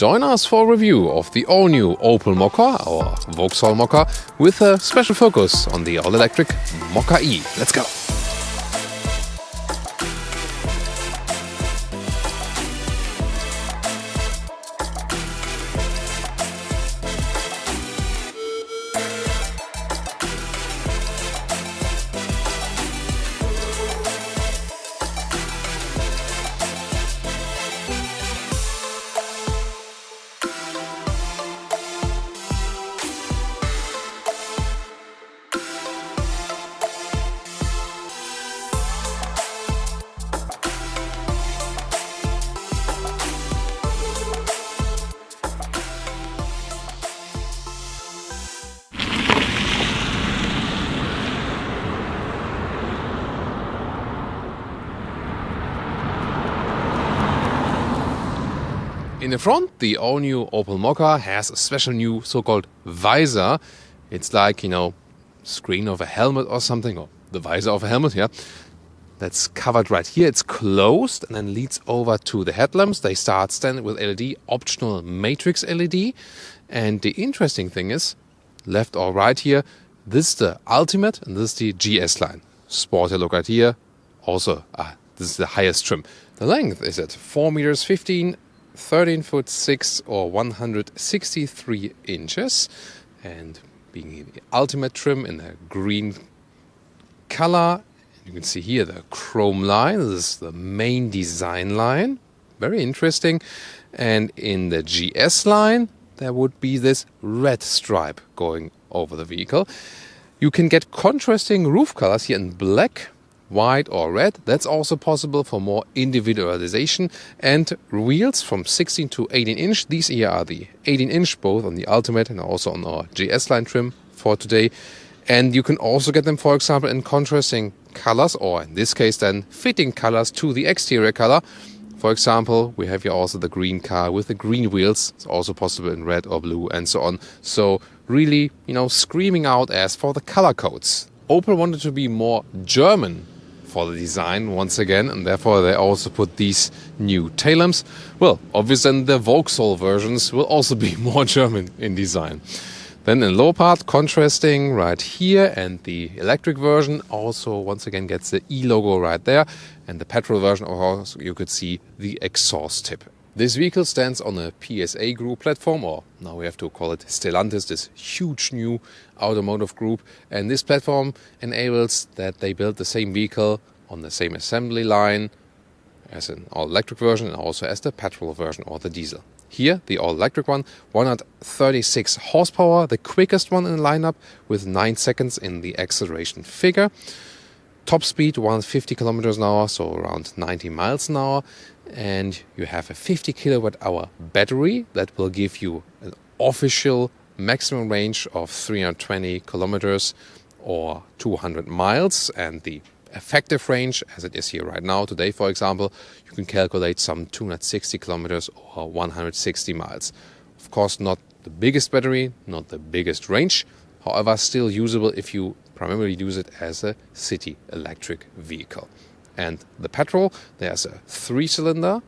Join us for a review of the all-new Opel Mokka, our Vauxhall Mokka, with a special focus on the all-electric Mokka-e. Let's go! In the front, the all-new Opel Mokka has a special new so-called visor. It's like, screen of a helmet or something, or the visor of a helmet, yeah. That's covered right here. It's closed and then leads over to the headlamps. They start standard with LED, optional matrix LED. And the interesting thing is, left or right here, this is the Ultimate and this is the GS-Line. Sporty look right here. Also, this is the highest trim. The length is at 4 meters 15, 13 foot 6 or 163 inches, and being the ultimate trim in a green color. You can see here the chrome line. This is the main design line, very interesting. And in the GS line there would be this red stripe going over the vehicle. You can get contrasting roof colors here in black, white or red. That's also possible for more individualization. And wheels from 16 to 18 inch. These here are the 18 inch, both on the Ultimate and also on our GS line trim for today. And you can also get them, for example, in contrasting colors, or in this case then fitting colors to the exterior color. For example, we have here also the green car with the green wheels. It's also possible in red or blue and so on. So really, screaming out as for the color codes. Opel wanted to be more German for the design once again, and therefore they also put these new tail lamps. Well, obviously the Vauxhall versions will also be more German in design. Then in low part, contrasting right here, and the electric version also once again gets the E logo right there, and the petrol version also you could see the exhaust tip. This vehicle stands on a PSA group platform, or now we have to call it Stellantis, this huge new automotive group. And this platform enables that they build the same vehicle on the same assembly line as an all-electric version and also as the petrol version or the diesel. Here, the all-electric one, 136 horsepower, the quickest one in the lineup with 9 seconds in the acceleration figure. Top speed 150 kilometers an hour, so around 90 miles an hour. And you have a 50 kilowatt hour battery that will give you an official maximum range of 320 kilometers or 200 miles. And the effective range, as it is here right now, today for example, you can calculate some 260 kilometers or 160 miles. Of course, not the biggest battery, not the biggest range, however, still usable if you primarily use it as a city electric vehicle. And the petrol, there's a 3-cylinder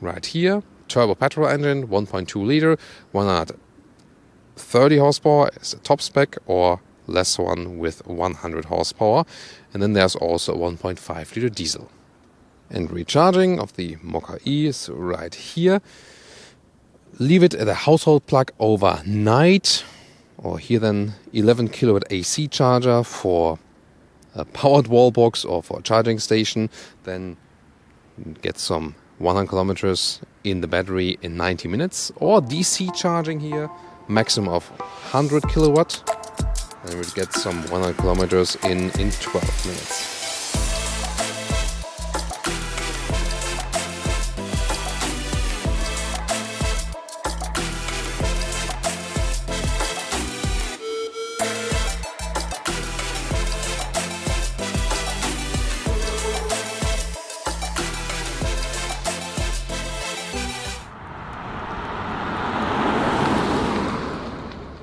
right here, turbo petrol engine, 1.2 liter, 130 horsepower is a top spec, or less one with 100 horsepower. And then there's also a 1.5 liter diesel. And recharging of the Mokka-e is right here. Leave it at a household plug overnight, or here then 11 kilowatt AC charger for a powered wall box or for a charging station. Then get some 100 kilometers in the battery in 90 minutes, or DC charging here, maximum of 100 kilowatt, and we'll get some 100 kilometers in 12 minutes.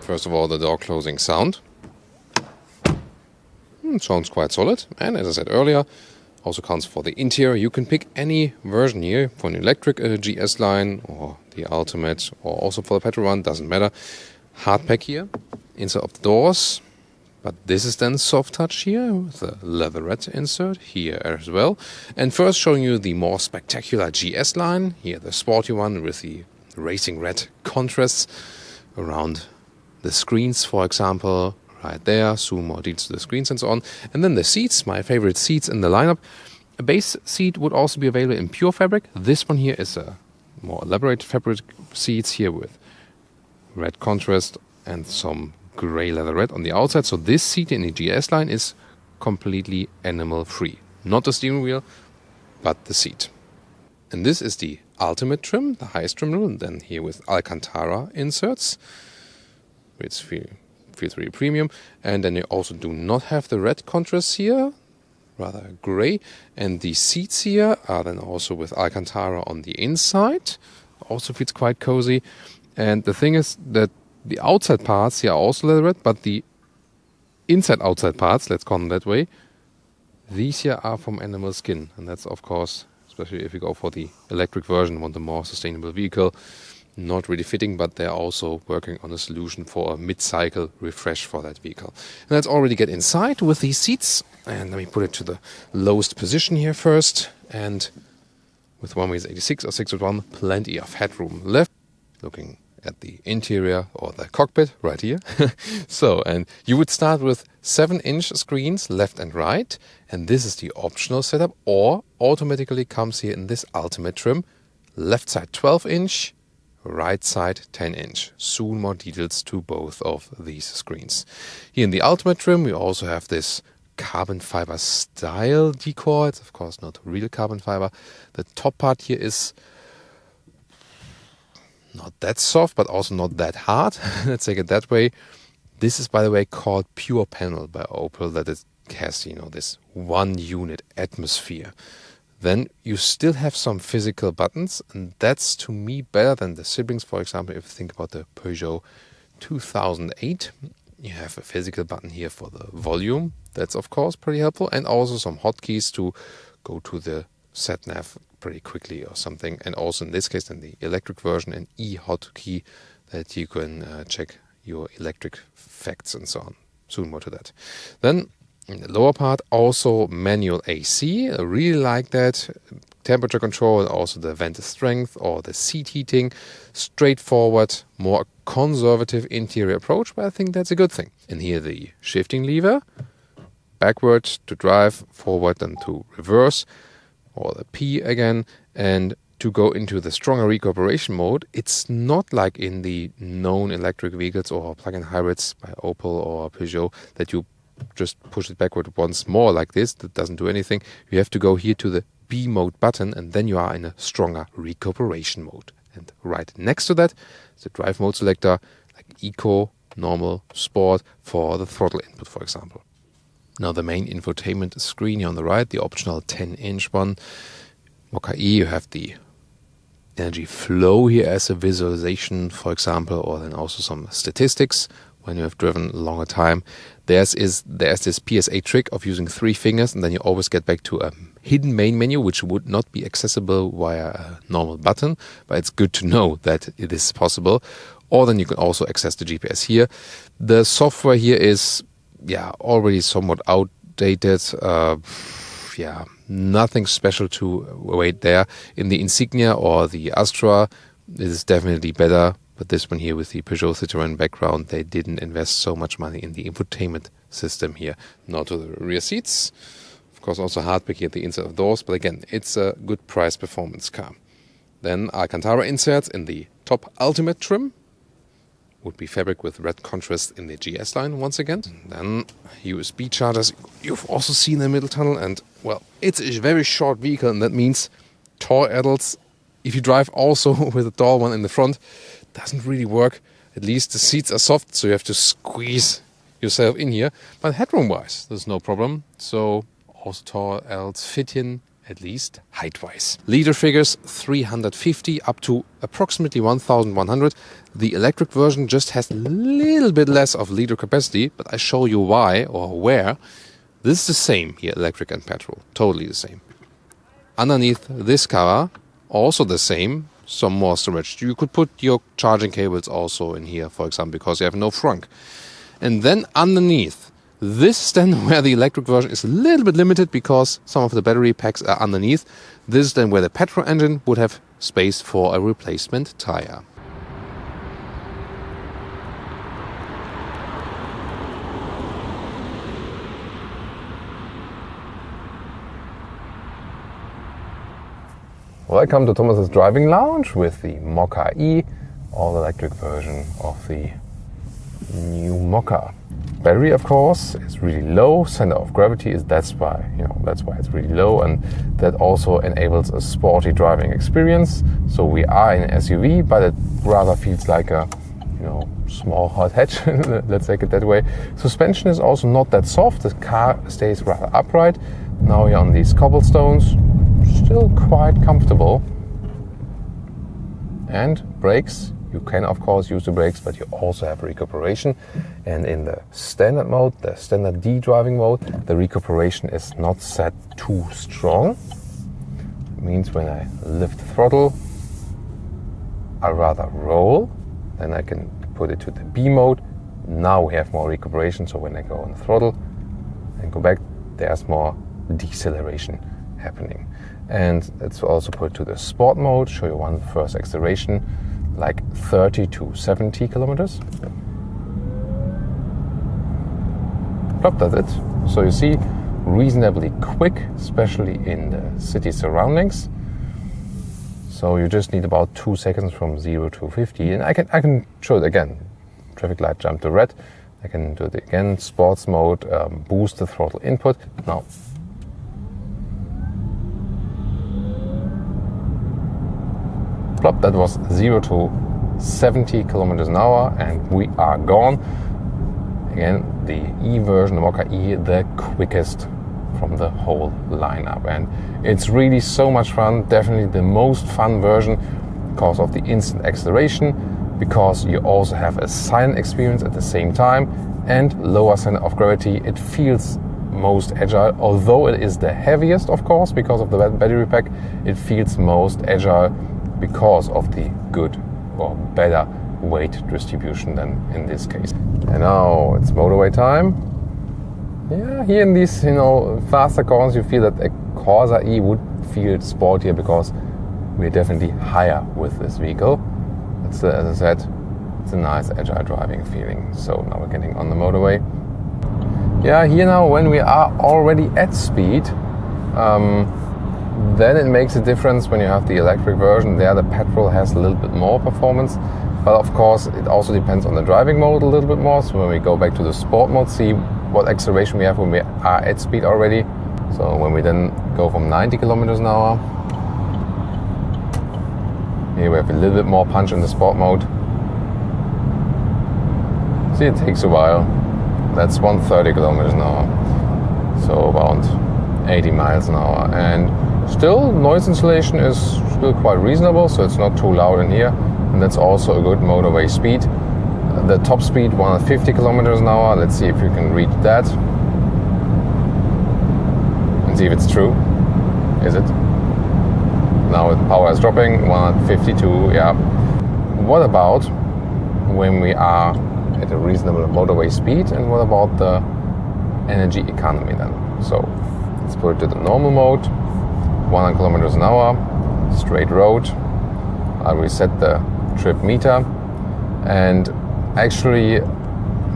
First of all, the door closing sound. Sounds quite solid. And as I said earlier, also counts for the interior. You can pick any version here for an electric GS-Line or the Ultimate, or also for the petrol one, doesn't matter. Hard pack here inside of the doors, but this is then soft touch here with the leatherette insert here as well. And first showing you the more spectacular GS-Line, here the sporty one with the racing red contrasts around the screens, for example, right there. Soon more details to the screens and so on. And then the seats, my favorite seats in the lineup. A base seat would also be available in pure fabric. This one here is a more elaborate fabric seats here with red contrast and some grey leatherette on the outside. So this seat in the GS-Line is completely animal free. Not the steering wheel, but the seat. And this is the Ultimate trim, the highest trim level, and then here with Alcantara inserts, which feels really premium. And then you also do not have the red contrast here, rather grey. And the seats here are then also with Alcantara on the inside, also feels quite cozy. And the thing is that the outside parts here are also leatherette, but the inside-outside parts, let's call them that way, these here are from animal skin. And that's, of course, especially if you go for the electric version, want a more sustainable vehicle, not really fitting, but they're also working on a solution for a mid-cycle refresh for that vehicle. And let's already get inside with these seats. And let me put it to the lowest position here first. And with 1m86 or 6'1", plenty of headroom left. Looking at the interior or the cockpit right here. So, and you would start with 7-inch screens left and right, and this is the optional setup, or automatically comes here in this Ultimate trim. Left side 12-inch, right side 10-inch. Soon more details to both of these screens. Here in the Ultimate trim we also have this carbon fiber style decor. It's of course not real carbon fiber. The top part here is not that soft, but also not that hard. Let's take it that way. This is, by the way, called Pure Panel by Opel, that it has, this one unit atmosphere. Then you still have some physical buttons, and that's to me better than the siblings. For example, if you think about the Peugeot 2008, you have a physical button here for the volume. That's of course pretty helpful, and also some hotkeys to go to the sat nav pretty quickly or something. And also in this case, in the electric version, an e-hotkey that you can check your electric facts and so on. Soon more to that. Then in the lower part, also manual AC. I really like that. Temperature control, also the vent strength or the seat heating. Straightforward, more conservative interior approach, but I think that's a good thing. And here the shifting lever, backward to drive, forward then to reverse, or the P again, and to go into the stronger recuperation mode. It's not like in the known electric vehicles or plug-in hybrids by Opel or Peugeot that you just push it backward once more like this. That doesn't do anything. You have to go here to the B mode button, and then you are in a stronger recuperation mode. And right next to that is the drive mode selector, like Eco, Normal, Sport, for the throttle input, for example. Now the main infotainment screen here on the right, the optional 10-inch one. Mokka-e, you have the energy flow here as a visualization, for example, or then also some statistics when you have driven a longer time. There's this PSA trick of using 3 fingers, and then you always get back to a hidden main menu, which would not be accessible via a normal button, but it's good to know that it is possible. Or then you can also access the GPS here. The software here is already somewhat outdated. Nothing special to await there. In the Insignia or the Astra, it is definitely better. But this one here with the Peugeot Citroën background, they didn't invest so much money in the infotainment system here. Now to the rear seats. Of course, also hardback here at the inside of doors. But again, it's a good price performance car. Then Alcantara inserts in the top Ultimate trim. Would be fabric with red contrast in the GS-Line once again. Then USB chargers you've also seen in the middle tunnel, and well, it's a very short vehicle, and that means tall adults, if you drive also with a tall one in the front, doesn't really work. At least the seats are soft, so you have to squeeze yourself in here. But headroom wise, there's no problem. So also tall adults fit in, at least height-wise. Liter figures 350 up to approximately 1,100. The electric version just has a little bit less of liter capacity, but I show you why or where This is the same here, electric and petrol, totally the same. Underneath this cover, also the same, some more storage. You could put your charging cables also in here, for example, because you have no trunk. And then underneath, this is then where the electric version is a little bit limited because some of the battery packs are underneath. This is then where the petrol engine would have space for a replacement tire. Welcome to Thomas's driving lounge with the Mokka-e, all-electric version of the new Mokka. Battery, of course, is really low. Center of gravity is that's why it's really low, and that also enables a sporty driving experience. So we are in an SUV, but it rather feels like a small hot hatch. Let's take it that way. Suspension is also not that soft. The car stays rather upright. Now you're on these cobblestones. Still quite comfortable. And brakes, you can of course use the brakes, but you also have recuperation. And in the standard mode, the standard D driving mode, the recuperation is not set too strong. It means when I lift the throttle, I rather roll, then I can put it to the B mode. Now we have more recuperation, so when I go on the throttle and go back, there's more deceleration happening. And let's also put to the sport mode, show you one first acceleration, like 30 to 70 kilometers. Plop, that's it. So you see, reasonably quick, especially in the city surroundings. So you just need about 2 seconds from 0 to 50. And I can show it again. Traffic light jump to red. I can do it again. Sports mode, boost the throttle input. Now, plop, that was 0 to 70 kilometers an hour, and we are gone. Again, the E version, the Mokka-e, the quickest from the whole lineup. And it's really so much fun, definitely the most fun version because of the instant acceleration, because you also have a silent experience at the same time, and lower center of gravity. It feels most agile, although it is the heaviest, of course, because of the battery pack. It feels most agile because of the good or better weight distribution than in this case. And now it's motorway time. Yeah, here in these faster corners you feel that a Corsa E would feel sportier because we're definitely higher with this vehicle. It's, as I said, it's a nice agile driving feeling. So now we're getting on the motorway. Yeah, here now when we are already at speed, then it makes a difference when you have the electric version. There the petrol has a little bit more performance, but of course it also depends on the driving mode a little bit more. So when we go back to the sport mode, see what acceleration we have when we are at speed already. So when we then go from 90 kilometers an hour, here we have a little bit more punch in the sport mode. See, it takes a while. That's 130 kilometers an hour, so about 80 miles an hour. And still, noise insulation is still quite reasonable, so it's not too loud in here, and that's also a good motorway speed. The top speed, 150 kilometers an hour. Let's see if you can read that and see if it's true. Is it? Now the power is dropping, 152, yeah. What about when we are at a reasonable motorway speed, and what about the energy economy then? So let's put it to the normal mode. 100 kilometers an hour, straight road. I reset the trip meter, and actually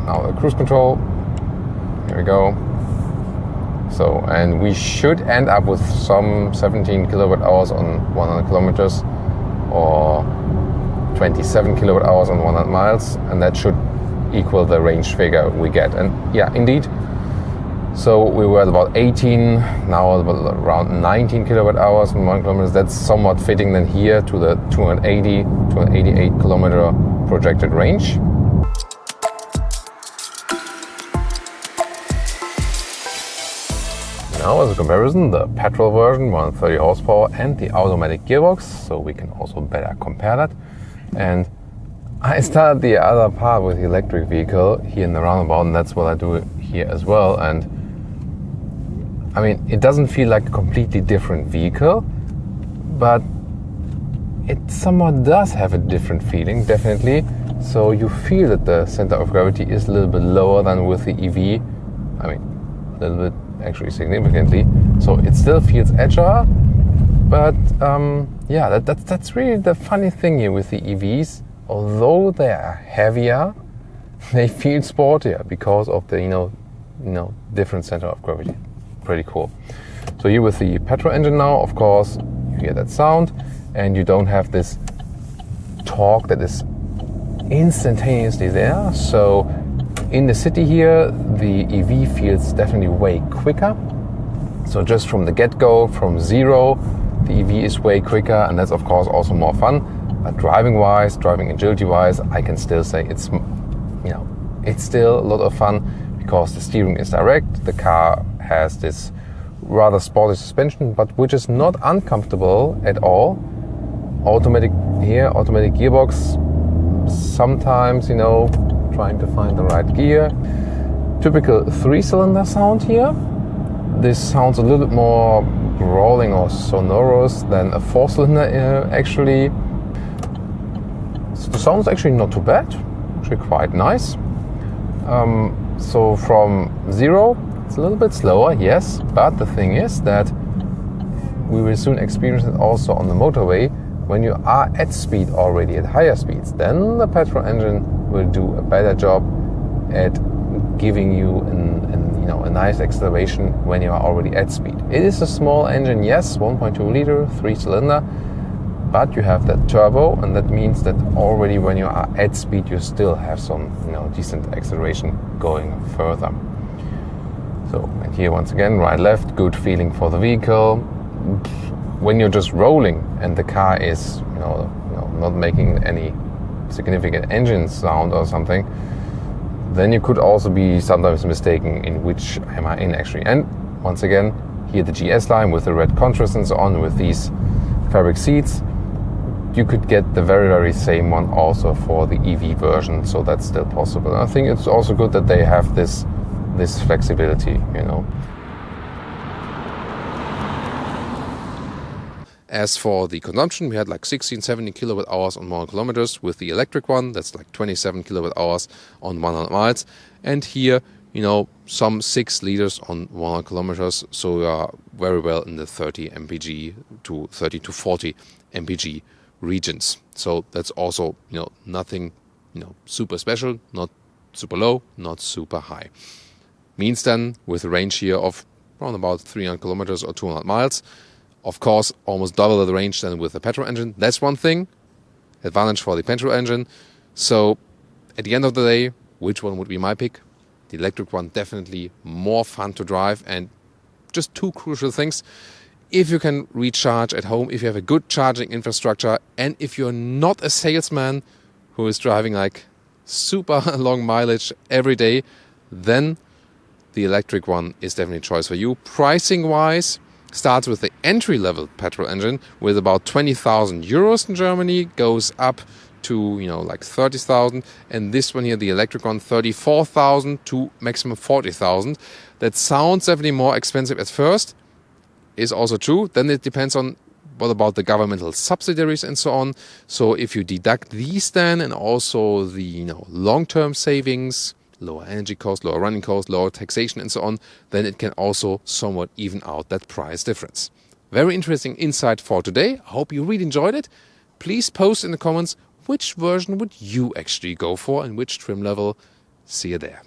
now the cruise control. Here we go. So, and we should end up with some 17 kilowatt hours on 100 kilometers, or 27 kilowatt hours on 100 miles, and that should equal the range figure we get. And yeah, indeed. So we were at about 18, now around 19 kilowatt hours on 1 kilometer. That's somewhat fitting then here to the 288 kilometer projected range. Now as a comparison, the petrol version, 130 horsepower, and the automatic gearbox, so we can also better compare that. And I started the other part with the electric vehicle here in the roundabout, and that's what I do here as well. And I mean, it doesn't feel like a completely different vehicle, but it somewhat does have a different feeling, definitely. So you feel that the center of gravity is a little bit lower than with the EV. I mean, a little bit, actually significantly. So it still feels agile, but yeah, that's really the funny thing here with the EVs. Although they are heavier, they feel sportier because of the different center of gravity. Pretty cool. So here with the petrol engine now, of course, you hear that sound, and you don't have this torque that is instantaneously there. So in the city here, the EV feels definitely way quicker. So just from the get-go, from zero, the EV is way quicker, and that's of course also more fun. But driving-wise, driving agility-wise, I can still say it's still a lot of fun because the steering is direct. The car has this rather sporty suspension, but which is not uncomfortable at all. Automatic here, automatic gearbox. Sometimes, trying to find the right gear. Typical 3-cylinder sound here. This sounds a little bit more growling or sonorous than a 4-cylinder actually. So the sound is actually not too bad, actually quite nice. So from zero, it's a little bit slower, yes, but the thing is that we will soon experience it also on the motorway. When you are at speed already, at higher speeds, then the petrol engine will do a better job at giving you a nice acceleration when you are already at speed. It is a small engine, yes, 1.2 liter, 3-cylinder, but you have that turbo, and that means that already when you are at speed, you still have some decent acceleration going further. So, and here once again, right, left, good feeling for the vehicle. When you're just rolling and the car is, not making any significant engine sound or something, then you could also be sometimes mistaken in which am I in actually. And once again, here the GS-Line with the red contrast and so on, with these fabric seats, you could get the very, very same one also for the EV version. So that's still possible. And I think it's also good that they have this flexibility, As for the consumption, we had like 16-17 kilowatt hours on 100 kilometers. With the electric one, that's like 27 kilowatt hours on 100 miles. And here, some 6 liters on 100 kilometers. So we are very well in the 30 mpg to 30 to 40 mpg regions. So that's also, nothing, super special, not super low, not super high. Means then, with a range here of around about 300 kilometers or 200 miles, of course, almost double the range than with the petrol engine. That's one thing, advantage for the petrol engine. So at the end of the day, which one would be my pick? The electric one, definitely more fun to drive. And just 2 crucial things. If you can recharge at home, if you have a good charging infrastructure, and if you're not a salesman who is driving like super long mileage every day, then the electric one is definitely a choice for you. Pricing wise, starts with the entry-level petrol engine with about 20,000 euros in Germany, goes up to like 30,000, and this one here, the electric one, 34,000 to maximum 40,000. That sounds definitely more expensive at first, is also true. Then it depends on what about the governmental subsidies and so on. So if you deduct these then, and also the long-term savings, lower energy cost, lower running cost, lower taxation and so on, then it can also somewhat even out that price difference. Very interesting insight for today. I hope you really enjoyed it. Please post in the comments which version would you actually go for and which trim level. See you there.